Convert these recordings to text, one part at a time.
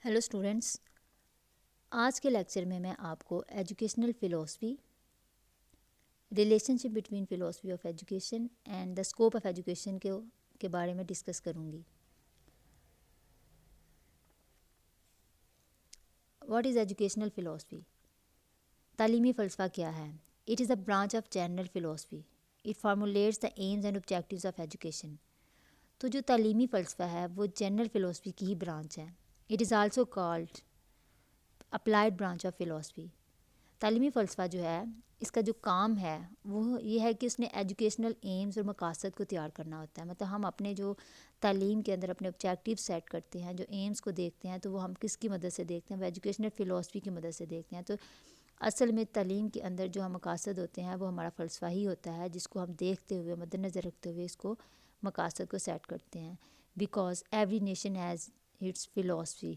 Hello students, آج کے lecture میں آپ کو educational philosophy, relation ship between philosophy of education and the scope of education کے بارے میں ڈسکس کروں گی۔ What is educational philosophy? تعلیمی فلسفہ کیا ہے؟ It is a branch of general philosophy, it formulates the aims and objectives of education. تو جو تعلیمی فلسفہ ہے وہ جنرل فلاسفی کی ہی برانچ ہے۔ It is also called applied branch of philosophy. تعلیمی فلسفہ جو ہے، اس کا جو کام ہے وہ یہ ہے کہ اس نے ایجوکیشنل ایمز اور مقاصد کو تیار کرنا ہوتا ہے۔ مطلب ہم اپنے جو تعلیم کے اندر اپنے آبجیکٹیو سیٹ کرتے ہیں، جو ایمز کو دیکھتے ہیں، تو وہ ہم کس کی مدد سے دیکھتے ہیں؟ وہ ایجوکیشنل فلاسفی کی مدد سے دیکھتے ہیں۔ تو اصل میں تعلیم کے اندر جو ہم مقاصد ہوتے ہیں وہ ہمارا فلسفہ ہی ہوتا ہے، جس کو ہم دیکھتے ہوئے، مد نظر رکھتے ہوئے اس کو مقاصد کو سیٹ کرتے ہیں۔ Because every nation has its philosophy.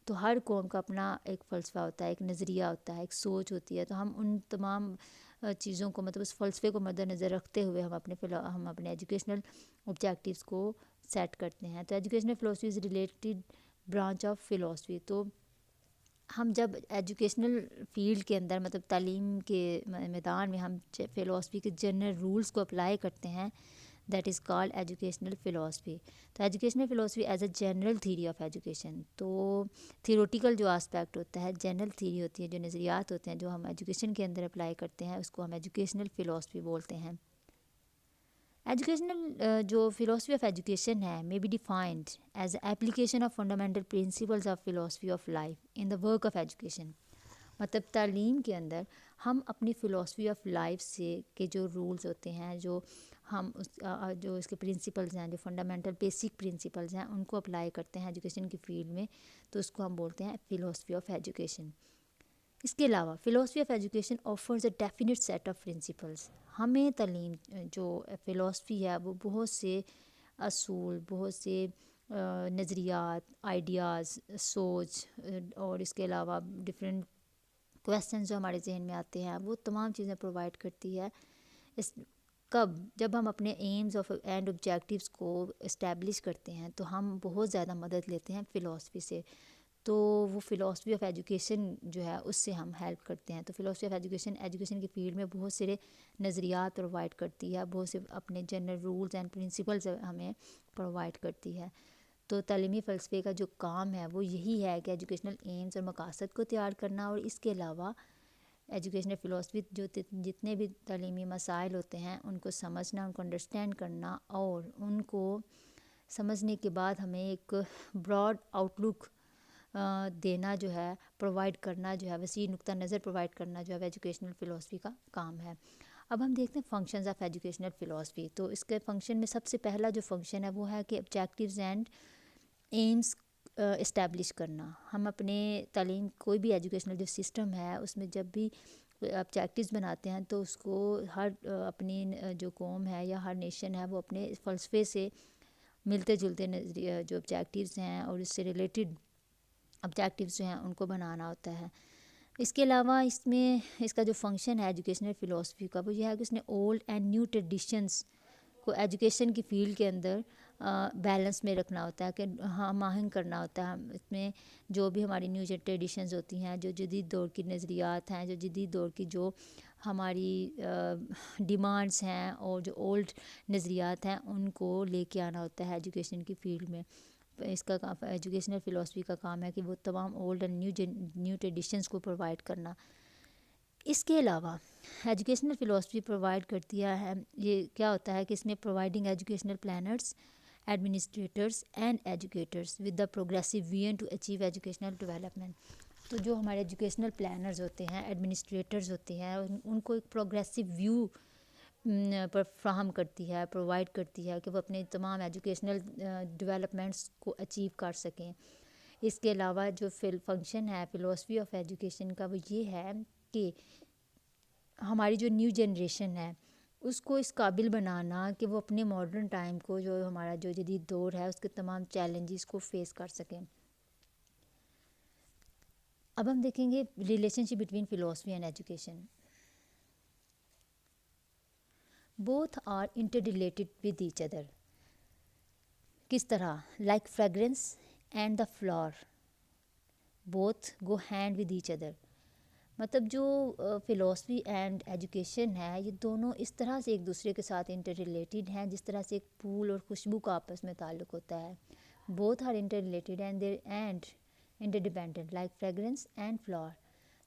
تو ہر قوم کا اپنا ایک فلسفہ ہوتا ہے، ایک نظریہ ہوتا ہے، ایک سوچ ہوتی ہے۔ تو ہم ان تمام چیزوں کو، مطلب اس فلسفے کو مد نظر رکھتے ہوئے ہم اپنے ایجوکیشنل آبجیکٹیوز کو سیٹ کرتے ہیں۔ تو educational philosophy is related branch of philosophy. تو ہم جب ایجوکیشنل فیلڈ کے اندر، مطلب تعلیم کے میدان میں ہم فلاسفی کے جنرل رولز کو اپلائی کرتے ہیں، that is called educational philosophy. تو educational philosophy is a general theory of education, تو تھیوریٹیکل جو آسپیکٹ ہوتا ہے، جنرل تھیوری ہوتی ہے، جو نظریات ہوتے ہیں جو ہم ایجوکیشن کے اندر اپلائی کرتے ہیں، اس کو ہم ایجوکیشنل فلاسفی بولتے ہیں۔ ایجوکیشنل جو فلاسفی آف ایجوکیشن ہے may be defined as the application of fundamental principles of philosophy of life in the work of education۔ مطلب تعلیم کے اندر ہم اپنی فلاسفی آف لائف سے کے جو رولز ہوتے ہیں، جو ہم جو اس کے پرنسپلز ہیں، جو فنڈامنٹل بیسک پرنسپلز ہیں، ان کو اپلائی کرتے ہیں ایجوکیشن کی فیلڈ میں، تو اس کو ہم بولتے ہیں فلاسفی آف ایجوکیشن۔ اس کے علاوہ philosophy of education offers a definite set of principles. ہمیں تعلیم جو فلاسفی ہے وہ بہت سے اصول، بہت سے نظریات، آئیڈیاز، سوچ، اور اس کے علاوہ ڈفرینٹ کویسچنز جو ہمارے ذہن میں آتے ہیں، وہ تمام چیزیں پرووائڈ کرتی ہے۔ اس جب ہم اپنے ایمز اینڈ آبجیکٹیوز کو اسٹیبلش کرتے ہیں تو ہم بہت زیادہ مدد لیتے ہیں فلاسفی سے۔ تو وہ فلاسفی آف ایجوکیشن جو ہے اس سے ہم ہیلپ کرتے ہیں۔ تو فلاسفی آف ایجوکیشن کی فیلڈ میں بہت سارے نظریات پرووائڈ کرتی ہے، بہت سے اپنے جنرل رولز اینڈ پرنسپلز ہمیں پرووائڈ کرتی ہے۔ تو تعلیمی فلسفے کا جو کام ہے وہ یہی ہے کہ ایجوکیشنل ایمز اور مقاصد کو تیار کرنا، اور اس کے علاوہ ایجوکیشنل فلاسفی جتنے بھی تعلیمی مسائل ہوتے ہیں ان کو سمجھنا، ان کو انڈرسٹینڈ کرنا، اور ان کو سمجھنے کے بعد ہمیں ایک براڈ آؤٹ لک دینا جو ہے، پرووائڈ کرنا جو ہے، وسیع نقطہ نظر پرووائڈ کرنا جو ہے ایجوکیشنل فلاسفی کا کام ہے۔ اب ہم دیکھتے ہیں فنکشنز آف ایجوکیشنل فلاسفی۔ تو اس کے فنکشن میں سب سے پہلا جو فنکشن ہے وہ ہے کہ آبجیکٹیوز اینڈ ایمز اسٹیبلش کرنا۔ ہم اپنے تعلیم کوئی بھی ایجوکیشنل جو سسٹم ہے اس میں جب بھی آبجیکٹیوز بناتے ہیں تو اس کو ہر اپنی جو قوم ہے یا ہر نیشن ہے وہ اپنے فلسفے سے ملتے جلتے جو آبجیکٹیوز ہیں اور اس سے ریلیٹڈ آبجیکٹیوز جو ہیں ان کو بنانا ہوتا ہے۔ اس کے علاوہ اس کا جو فنکشن ہے ایجوکیشنل فلاسفی کا وہ یہ ہے کہ اس نے اولڈ اینڈ نیو ٹریڈیشنز کو ایجوکیشن کی فیلڈ کے اندر بیلنس میں رکھنا ہوتا ہے، کہ ہم آہنگ کرنا ہوتا ہے۔ اس میں جو بھی ہماری نیو ٹریڈیشنز ہوتی ہیں، جو جدید دور کی نظریات ہیں، جو جدید دور کی جو ہماری ڈیمانڈس ہیں، اور جو اولڈ نظریات ہیں ان کو لے کے آنا ہوتا ہے ایجوکیشن کی فیلڈ میں۔ اس کا ایجوکیشنل فلاسفی کا کام ہے کہ وہ تمام اولڈ اینڈ نیو ٹریڈیشنز کو پرووائڈ کرنا۔ اس کے علاوہ ایجوکیشنل فلاسفی پرووائڈ کرتی ہے، یہ کیا ہوتا ہے کہ اس میں providing educational planners, administrators and educators with the progressive vision to achieve educational development. تو جو ہمارے ایجوکیشنل پلانرز ہوتے ہیں، ایڈمنسٹریٹرز ہوتے ہیں، ان کو ایک پروگریسو ویو پر فراہم کرتی ہے، پرووائڈ کرتی ہے کہ وہ اپنے تمام ایجوکیشنل ڈیولپمنٹس کو اچیو کر سکیں۔ اس کے علاوہ جو فنکشن ہے فلاسفی آف ایجوکیشن کا وہ یہ ہے کہ ہماری جو نیو جنریشن ہے اس کو اس قابل بنانا کہ وہ اپنے ماڈرن ٹائم کو، جو ہمارا جو جدید دور ہے، اس کے تمام چیلنجز کو فیس کر سکیں۔ اب ہم دیکھیں گے relation ship between philosophy and education. Both are interrelated with each other. کس طرح؟ Like fragrance and the flower, both go hand with each other. مطلب جو فلاسفی اینڈ ایجوکیشن ہے یہ دونوں اس طرح سے ایک دوسرے کے ساتھ انٹر ریلیٹڈ ہیں جس طرح سے ایک پھول اور خوشبو کا آپس میں تعلق ہوتا ہے. Both are interrelated and interdependent like fragrance and flower.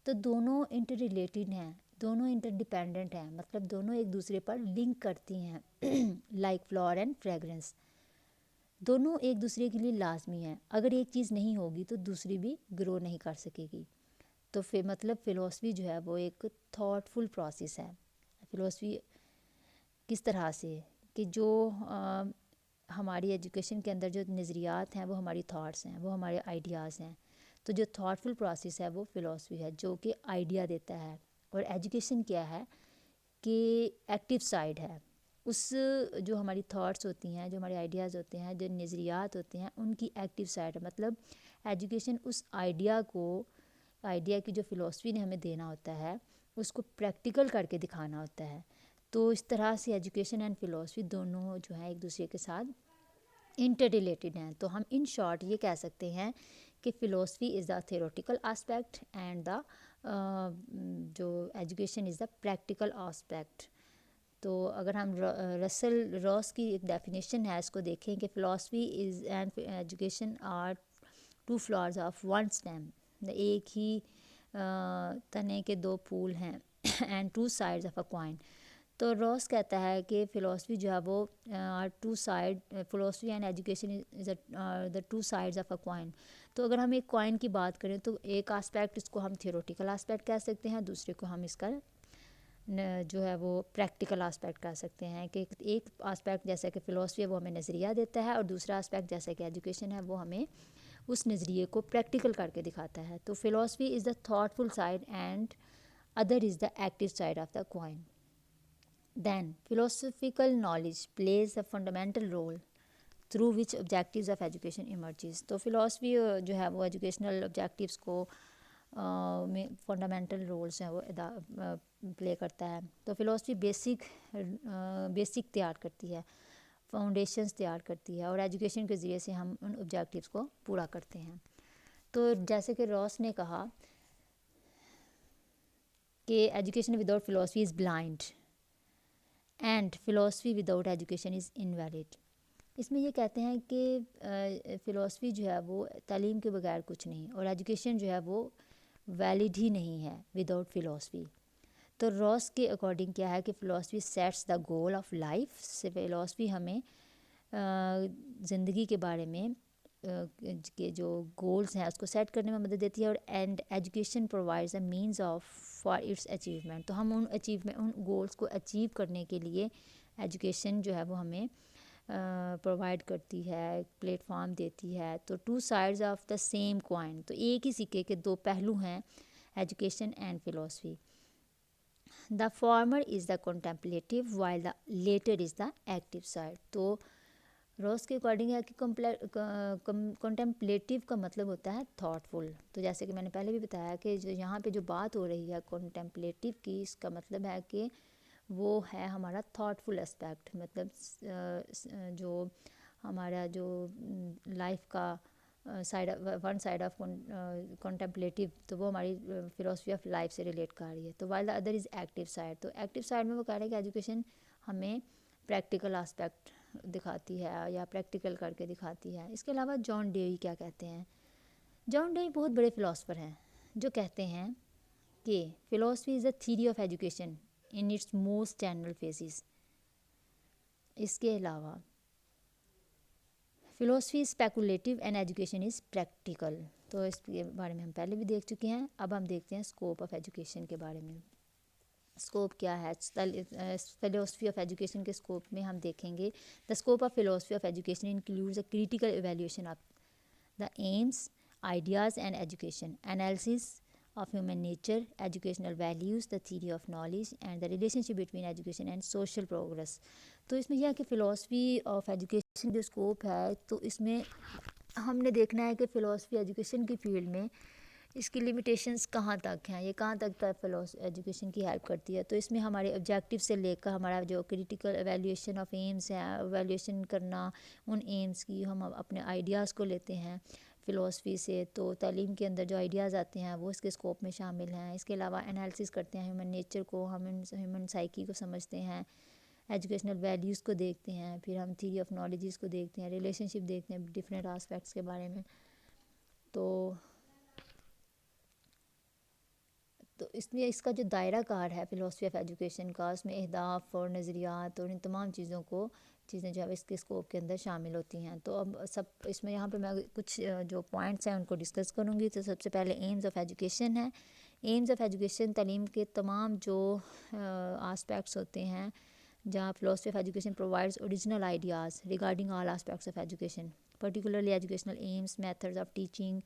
تو دونوں انٹر ریلیٹڈ ہیں, دونوں انٹر ڈیپینڈنٹ ہیں, مطلب دونوں ایک دوسرے پر لنک کرتی ہیں لائک فلاور اینڈ فریگرنس. دونوں ایک دوسرے کے لیے لازمی ہیں. اگر ایک چیز نہیں ہوگی تو دوسری بھی گرو نہیں کر سکے گی. تو پھر مطلب فلاسفی جو ہے وہ ایک تھاٹ فل پروسیس ہے. فلاسفی کس طرح سے کہ جو ہماری ایجوکیشن کے اندر جو نظریات ہیں وہ ہماری تھاٹس ہیں, وہ ہمارے آئیڈیاز ہیں. تو جو تھاٹ فل پروسیس ہے وہ فلاسفی ہے جو کہ آئیڈیا دیتا ہے. اور ایجوکیشن کیا ہے کہ ایکٹیو سائڈ ہے. اس جو ہماری تھاٹس ہوتی ہیں, جو ہمارے آئیڈیاز ہوتے ہیں, جو نظریات ہوتے ہیں, ان کی ایکٹیو سائڈ ہے. مطلب ایجوکیشن اس آئیڈیا کی جو فلاسفی نے ہمیں دینا ہوتا ہے اس کو پریکٹیکل کر کے دکھانا ہوتا ہے. تو اس طرح سے ایجوکیشن اینڈ فلاسفی دونوں جو ہیں ایک دوسرے کے ساتھ انٹر ریلیٹڈ ہیں. تو ہم ان شارٹ یہ کہہ سکتے ہیں کہ philosophy is the theoretical aspect and the جو education is the practical aspect. تو اگر ہم رسل راس کی ایک ڈیفینیشن ہے اس کو دیکھیں کہ philosophy is and education are two flowers of one stem. ایک ہی تنے کے دو پھول ہیں and two sides of a coin. تو راس کہتا ہے کہ فلاسفی جو ہے وہ two side philosophy and education is the two sides of a coin. تو اگر ہم ایک کوائن کی بات کریں تو ایک آسپیکٹ اس کو ہم تھیوریٹیکل آسپیکٹ کہہ سکتے ہیں, دوسرے کو ہم اس کا جو ہے وہ پریکٹیکل آسپیکٹ کہہ سکتے ہیں. کہ ایک آسپیکٹ جیسا کہ فلاسفی ہے وہ ہمیں نظریہ دیتا ہے, اور دوسرا آسپیکٹ جیسا کہ ایجوکیشن ہے وہ ہمیں اس نظریے کو پریکٹیکل کر کے دکھاتا ہے. تو philosophy is the thoughtful side and other is the active side of the coin. Then philosophical knowledge plays a fundamental role through which objectives of education emerges. تو فلاسفی جو ہے وہ ایجوکیشنل آبجیکٹیوس کو میں فنڈامنٹل رولس ہیں وہ پلے کرتا ہے. تو فلاسفی بیسک تیار کرتی ہے, فاؤنڈیشنز تیار کرتی ہے, اور ایجوکیشن کے ذریعے سے ہم ان آبجیکٹیوس کو پورا کرتے ہیں. تو جیسے کہ راس نے کہا کہ education without philosophy is blind and philosophy without education is invalid. اس میں یہ کہتے ہیں کہ فلاسفی جو ہے وہ تعلیم کے بغیر کچھ نہیں, اور ایجوکیشن جو ہے وہ ویلڈ ہی نہیں ہے وداؤٹ فلاسفی. تو راس کے اکارڈنگ کیا ہے کہ philosophy sets the goal of life. Philosophy ہمیں زندگی کے بارے میں کہ جو گولز ہیں اس کو سیٹ کرنے میں مدد دیتی ہے, اور and education provides a means of for its achievement. تو ہم ان گولز کو اچیو کرنے کے لیے ایجوکیشن جو ہے وہ ہمیں پرووائڈ کرتی ہے, ایک پلیٹ فارم دیتی ہے. تو two sides of the same coin, تو ایک ہی سکے کے دو پہلو ہیں education and philosophy. The former is the contemplative while the latter is the active side. تو راس کے اکارڈنگ ہے کہ کنٹمپلیٹیو کا مطلب ہوتا ہے تھاٹ فل. تو جیسے کہ میں نے پہلے بھی بتایا کہ جو یہاں پہ جو بات ہو رہی ہے کنٹمپلیٹیو کی, اس کا مطلب ہے کہ وہ ہے ہمارا تھاٹ فل اسپیکٹ. مطلب جو ہمارا جو لائف کا ون سائڈ آف کنٹمپلیٹیو, تو وہ ہماری فلاسفی آف لائف سے ریلیٹ کر رہی ہے. تو while the other is active side. تو ایکٹیو سائڈ میں وہ کہہ رہے ہیں کہ ایجوکیشن ہمیں پریکٹیکل آسپیکٹ دکھاتی ہے یا پریکٹیکل کر کے دکھاتی ہے. اس کے علاوہ جان ڈیوی کیا کہتے ہیں؟ جان ڈیوی بہت بڑے فلاسفر ہیں جو کہتے ہیں کہ philosophy is a theory of education in its most general phases. اس کے علاوہ philosophy is speculative and education is practical. تو اس کے بارے میں ہم پہلے بھی دیکھ چکے ہیں. اب ہم دیکھتے ہیں اسکوپ آف ایجوکیشن کے بارے میں. اسکوپ کیا ہے فلاسفی آف ایجوکیشن کے اسکوپ میں ہم دیکھیں گے. The scope of philosophy of education includes a critical evaluation of the aims ideas and education, analysis of human nature, educational values, the theory of knowledge and the relation ship between education and social progress. تو اس میں یہ ہے کہ philosophy of education جو scope ہے تو اس میں ہم نے دیکھنا ہے کہ فلاسفی ایجوکیشن کی فیلڈ میں اس کی لمیٹیشنز کہاں تک ہیں, یہ کہاں تک ایجوکیشن کی ہیلپ کرتی ہے. تو اس میں ہمارے آبجیکٹیو سے لے کر ہمارا جو کریٹیکل ایویلیوشن آف ایمس ہے, ایویلیوشن کرنا ان ایمس کی, ہم اپنے آئیڈیاز کو لیتے ہیں. فلاسفی سے، تو تعلیم کے اندر جو آئیڈیاز آتے ہیں وہ اس کے اسکوپ میں شامل ہیں. اس کے علاوہ انالیسس کرتے ہیں ہیومن نیچر کو، ہم ہیومن سائیکی کو سمجھتے ہیں، ایجوکیشنل ویلیوز کو دیکھتے ہیں، پھر ہم تھیوری آف نالجز کو دیکھتے ہیں، ریلیشن شپ دیکھتے ہیں ڈفرینٹ آسپیکٹس کے بارے میں. تو اس لیے اس کا جو دائرہ کار ہے فلاسفی آف ایجوکیشن کا، اس میں اہداف اور نظریات اور ان تمام چیزیں جو ہے اس کے اسکوپ کے اندر شامل ہوتی ہیں. تو اب اس میں یہاں پہ میں کچھ جو پوائنٹس ہیں ان کو ڈسکس کروں گی. تو سب سے پہلے ایمز آف ایجوکیشن ہے. ایمز آف ایجوکیشن تعلیم کے تمام جو آسپیکٹس ہوتے ہیں جہاں philosophy of education provides original ideas regarding all aspects of education particularly educational aims, methods of teaching,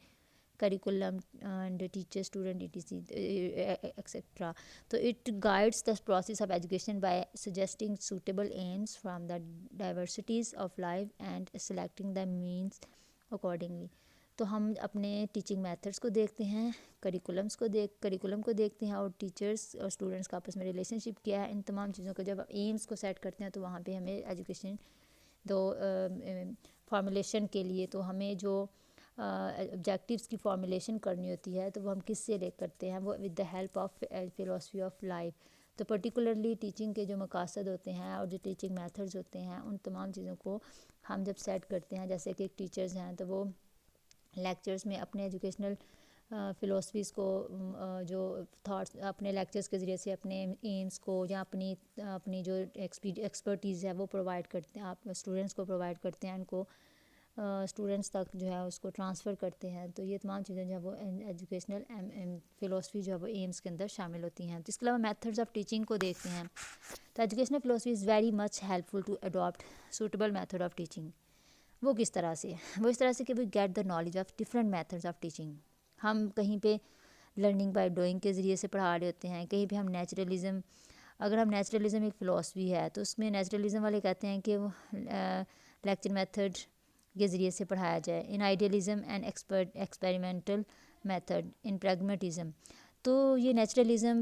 curriculum and teacher student etc. So it guides the process of education by suggesting suitable aims from the diversities of life and selecting the means accordingly. تو ہم اپنے teaching methods کو دیکھتے ہیں، curriculum کو دیکھتے ہیں، اور ٹیچرس اور اسٹوڈنٹس کا آپس میں ریلیشن شپ کیا ہے. ان تمام چیزوں کو جب ایمس کو سیٹ کرتے ہیں تو وہاں پہ ہمیں ایجوکیشن فارمولیشن کے لیے تو ہمیں جو آبجیکٹیوز کی فارمولیشن کرنی ہوتی ہے تو وہ ہم کس سے لے کرتے ہیں، وہ with the help of philosophy of life. تو پرٹیکولرلی ٹیچنگ کے جو مقاصد ہوتے ہیں اور جو ٹیچنگ میتھڈز ہوتے ہیں ان تمام چیزوں کو ہم جب سیٹ کرتے ہیں، جیسے کہ ایک ٹیچرز ہیں تو وہ لیکچرز میں اپنے ایجوکیشنل فلاسفیز کو جو تھاٹس اپنے لیکچرز کے ذریعے سے اپنے ایمز کو یا اپنی جو ایکسپرٹیز ہے وہ پرووائڈ کرتے ہیں، آپ اسٹوڈنٹس کو پرووائڈ کرتے ہیں، ان کو اسٹوڈنٹس تک جو ہے اس کو ٹرانسفر کرتے ہیں. تو یہ تمام چیزیں جو ہے وہ ایجوکیشنل فلاسفی جو ہے وہ ایمز کے اندر شامل ہوتی ہیں. تو اس کے علاوہ میتھڈز آف ٹیچنگ کو دیکھتے ہیں. تو educational philosophy is very much helpful to adapt suitable method of teaching. وہ کس طرح سے؟ وہ اس طرح سے کہ we get the knowledge of different methods of teaching. ہم کہیں پہ لرننگ بائی ڈوئنگ کے ذریعے سے پڑھا رہے ہوتے ہیں، کہیں پہ ہم نیچرلزم، اگر ہم نیچرلزم ایک فلاسفی ہے تو اس میں نیچرلزم والے کہتے ہیں کہ وہ لیکچر میتھڈ کے ذریعے سے پڑھایا جائے. In idealism and experimental method in pragmatism. تو یہ نیچرلزم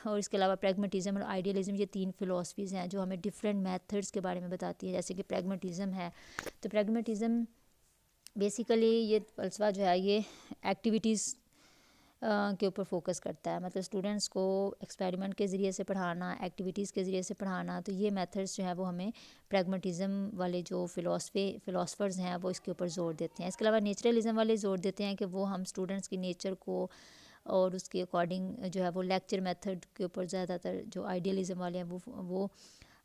اور اس کے علاوہ پریگمیٹزم اور آئیڈیلزم، یہ تین فلاسفیز ہیں جو ہمیں ڈفرینٹ میتھڈس کے بارے میں بتاتی ہے. جیسے کہ پریگمیٹزم ہے تو پریگمیٹزم بیسیکلی یہ فلسفہ جو ہے یہ ایکٹیویٹیز کے اوپر فوکس کرتا ہے، مطلب اسٹوڈنٹس کو ایکسپیریمنٹ کے ذریعے سے پڑھانا، ایکٹیویٹیز کے ذریعے سے پڑھانا. تو یہ میتھڈس جو ہے وہ ہمیں پریگمیٹزم والے جو فلاسفرز ہیں وہ اس کے اوپر زور دیتے ہیں. اس کے علاوہ نیچرلزم والے زور دیتے ہیں کہ وہ ہم اسٹوڈنٹس کی نیچر کو اور اس کے اکارڈنگ جو ہے وہ لیکچر میتھڈ کے اوپر زیادہ تر جو آئیڈیلزم والے ہیں وہ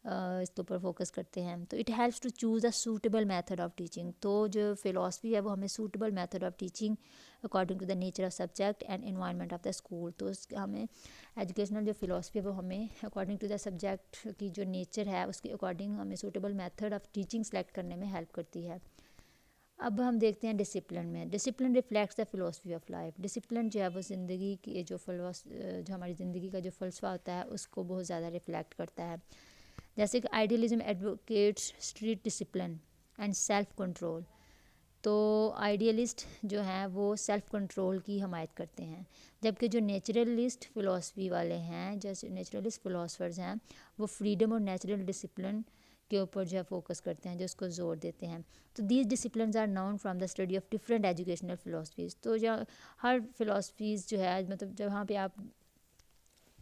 اس کے اوپر فوکس کرتے ہیں. تو it helps to choose a suitable method of teaching. تو جو فلاسفی ہے وہ ہمیں suitable method of teaching according to the nature of subject and environment of the school. تو اس ہمیں ایجوکیشنل جو فلاسفی ہے وہ ہمیں اکارڈنگ ٹو دا سبجیکٹ کی جو نیچر ہے اس کے اکارڈنگ ہمیں suitable method of teaching select کرنے میں ہیلپ کرتی ہے. اب ہم دیکھتے ہیں ڈسپلن میں. Discipline reflects the philosophy of life. Discipline جو ہے وہ زندگی کی جو ہماری زندگی کا جو فلسفہ ہوتا ہے اس کو بہت زیادہ ریفلیکٹ کرتا ہے. جیسے کہ idealism advocates strict discipline and self control. تو آئیڈیلسٹ جو ہیں وہ سیلف کنٹرول کی حمایت کرتے ہیں، جبکہ جو نیچرلسٹ فلاسفی والے ہیں، جیسے نیچرلسٹ فلاسفرز ہیں، وہ فریڈم اور نیچرل ڈسپلن کے اوپر جو ہے فوکس کرتے ہیں، جو اس کو زور دیتے ہیں. تو these disciplines are known from the study of different educational philosophies. تو ہر فلاسفیز جو ہے مطلب جہاں پہ آپ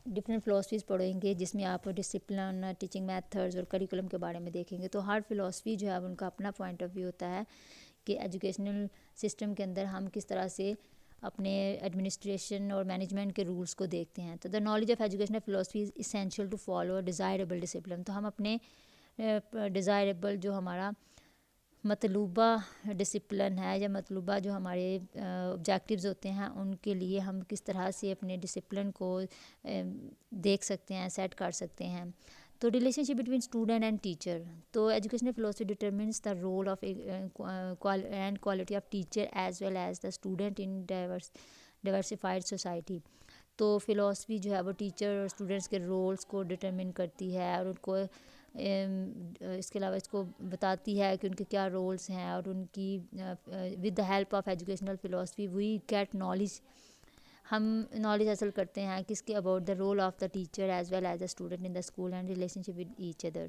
ڈفرینٹ فلاسفیز پڑھیں گے جس میں آپ ڈسپلن، ٹیچنگ میتھڈز اور کریکولم کے بارے میں دیکھیں گے، تو ہر فلاسفی جو ہے ان کا اپنا پوائنٹ آف ویو ہوتا ہے کہ ایجوکیشنل سسٹم کے اندر ہم کس طرح سے اپنے ایڈمنسٹریشن اور مینجمنٹ کے رولس کو دیکھتے ہیں. تو the knowledge of educational philosophy is essential to follow desirable discipline. تو ہم اپنے ڈیزائریبل جو ہمارا مطلوبہ ڈسپلن ہے یا مطلوبہ جو ہمارے آبجیکٹیوز ہوتے ہیں ان کے لیے ہم کس طرح سے اپنے ڈسپلن کو دیکھ سکتے ہیں، سیٹ کر سکتے ہیں. تو relation ship between student and teacher. تو educational philosophy determines the role of and quality of teacher as well as the student in diversified society. تو فلاسفی جو ہے وہ ٹیچر اور اسٹوڈنٹس کے رولس کو ڈٹرمن کرتی ہے اور ان کو اس کے علاوہ اس کو بتاتی ہے کہ ان کے کیا رولس ہیں، اور ان کی with the help of educational philosophy we get knowledge. ہم نالج حاصل کرتے ہیں کس کے about the role of the teacher as well as the student in the school and relationship with each other.